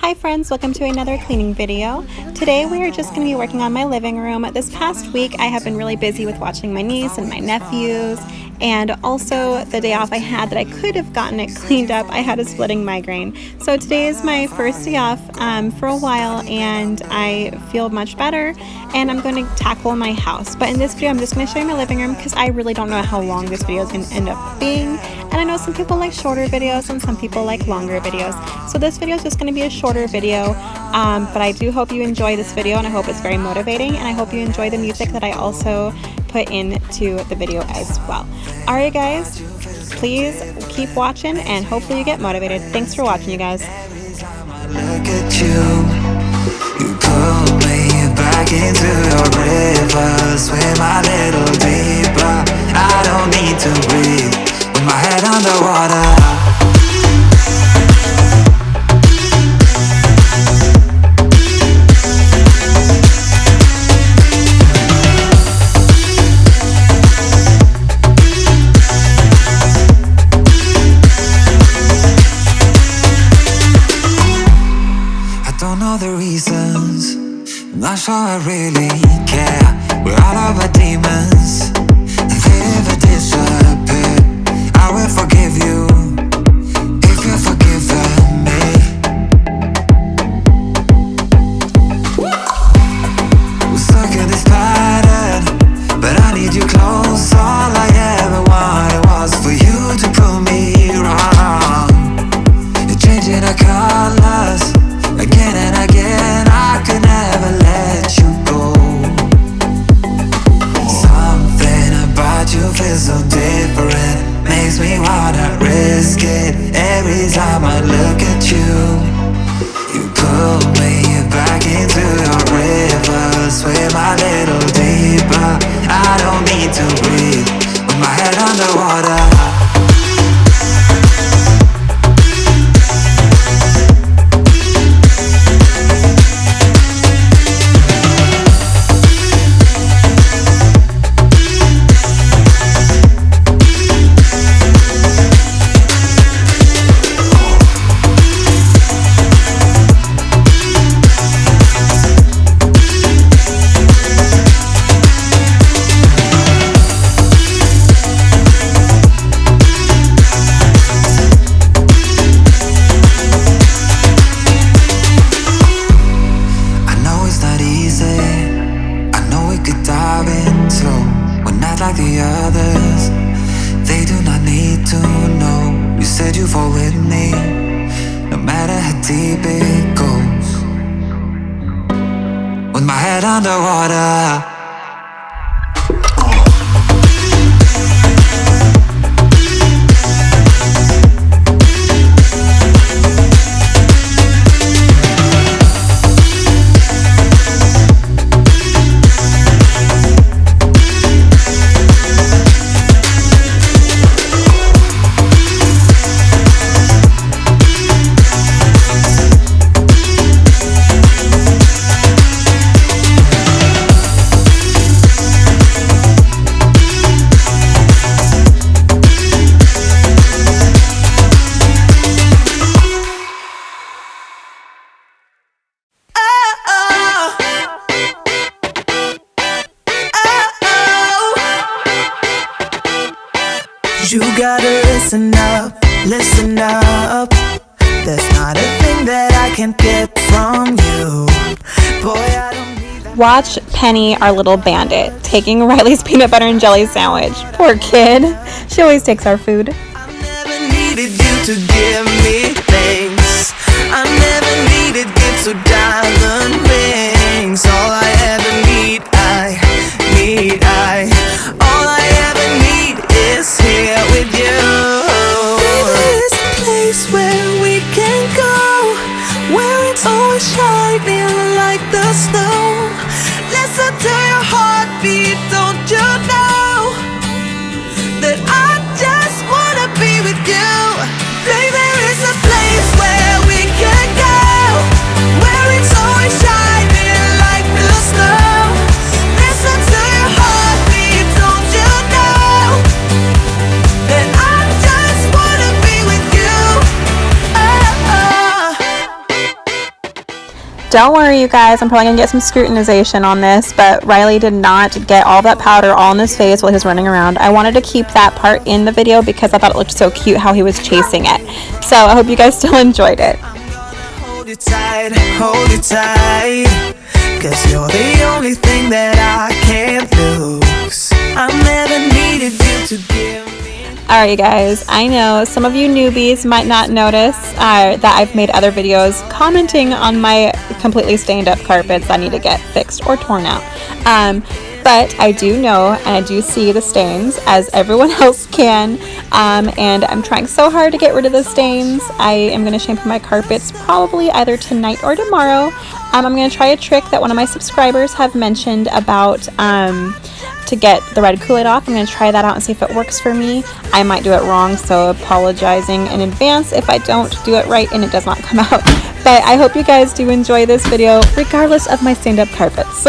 Hi friends, welcome to another cleaning video. Today we are just going to be working on my living room. This past week I have been really busy with watching my niece and my nephews, and also the day off I had that I could have gotten it cleaned up, I had a splitting migraine. So today is my first day off for a while and I feel much better, and I'm going to tackle my house. But in this video I'm just going to show you my living room because I really don't know how long this video is going to end up being, and I know some people like shorter videos and some people like longer videos. So this video is just going to be a shorter video, but I do hope you enjoy this video, and I hope it's very motivating, and I hope you enjoy the music that I also put into the video as well. Alright guys, please keep watching and hopefully you get motivated. Thanks for watching, you guys. Look at you pull me back into your river, swim a little deeper. I don't need to breathe with my head underwater. Not sure I really care. We're all of our demons, and they never disappear. I will forgive you if you're forgiven me. We're stuck in this pattern, but I need you close. All I ever wanted was for you to prove me wrong. You're changing our colors again and again. I could never let you go. Something about you feels so different, makes me wanna risk it. Every time I look at you, you pull me back into your river, swim a little deeper. I don't need to breathe with my head underwater. Like the others, they do not need to know. You said you fall with me, no matter how deep it goes. With my head underwater. You gotta listen up, listen up. There's not a thing that I can't get from you. Boy, I don't need that. Watch Penny, our little bandit, taking Riley's peanut butter and jelly sandwich. Poor kid. She always takes our food. I never needed you to give me things. I never needed gifts or diamond rings. All I ever need, all I ever need is here with you. There's a place where we can go, where it's always shining like the snow. Listen to your heartbeat, don't you know that I just wanna be with you. Baby, there is a place where we can go, where it's always shining like the snow. Listen to your heartbeat, don't you know that I just wanna be with you. Oh, oh. Don't worry, you guys, I'm probably gonna get some scrutinization on this, but Riley did not get all that powder all in his face while he was running around. I wanted to keep that part in the video because I thought it looked so cute how he was chasing it. So I hope you guys still enjoyed it. Hold it tight, 'cause you're the only thing that I can't lose. I never needed you to give me. Alright, you guys, I know some of you newbies might not notice that I've made other videos commenting on my completely stained up carpets that need to get fixed or torn out. But I do know and I do see the stains as everyone else can, and I'm trying so hard to get rid of the stains. I am going to shampoo my carpets probably either tonight or tomorrow. I'm going to try a trick that one of my subscribers have mentioned about to get the red Kool-Aid off. I'm going to try that out and see if it works for me. I might do it wrong, so apologizing in advance if I don't do it right and it does not come out. But I hope you guys do enjoy this video regardless of my stained up carpets.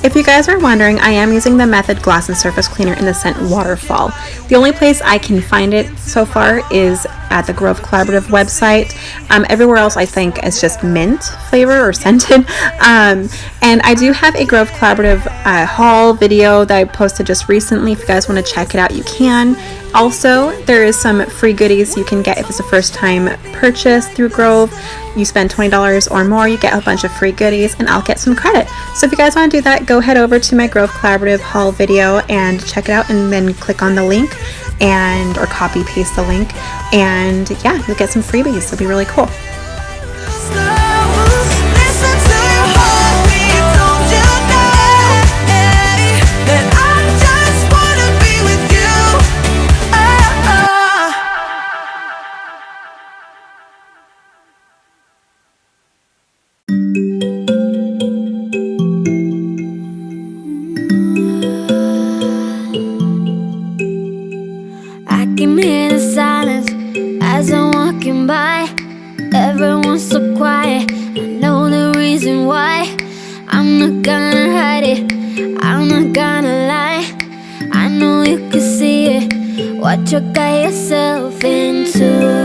If you guys are wondering, I am using the Method Glass and Surface Cleaner in the scent Waterfall. The only place I can find it so far is at the Grove Collaborative website. Everywhere else I think is just mint flavor or scented. And I do have a Grove Collaborative haul video that I posted just recently. If you guys want to check it out, you can. Also, there is some free goodies you can get if it's a first time purchase through Grove. You spend $20 or more, you get a bunch of free goodies, and I'll get some credit. So if you guys want to do that, go head over to my Grove Collaborative haul video and check it out, and then click on the link or copy paste the link, and yeah, you'll get some freebies. It'll be really cool. I can hear the silence as I'm walking by. Everyone's so quiet, I know the reason why. I'm not gonna hide it, I'm not gonna lie. I know you can see it, what you got yourself into.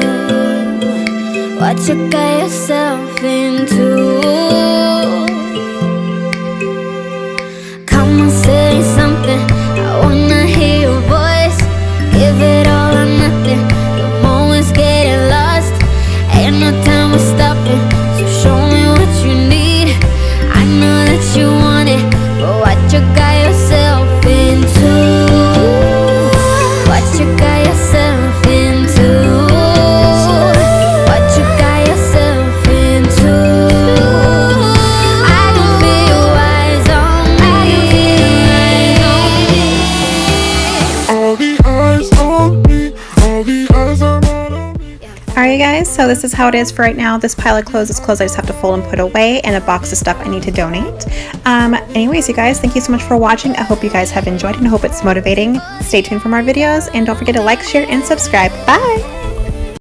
What you got yourself into. Come on, say something, I wanna hear your voice. Give it all or nothing, the moment's getting lost. Ain't no time for stopping, so show me what you need. I know that you want it, but what you got yourself into. What you got yourself into. What you got yourself into. I can feel your eyes on me. All the eyes on me, all the eyes are on me. Alright, you guys, so this is how it is for right now. This pile of clothes is clothes I just have to fold and put away, and a box of stuff I need to donate. Anyways, you guys, thank you so much for watching. I hope you guys have enjoyed and I hope it's motivating. Stay tuned for more videos, and don't forget to like, share, and subscribe. Bye!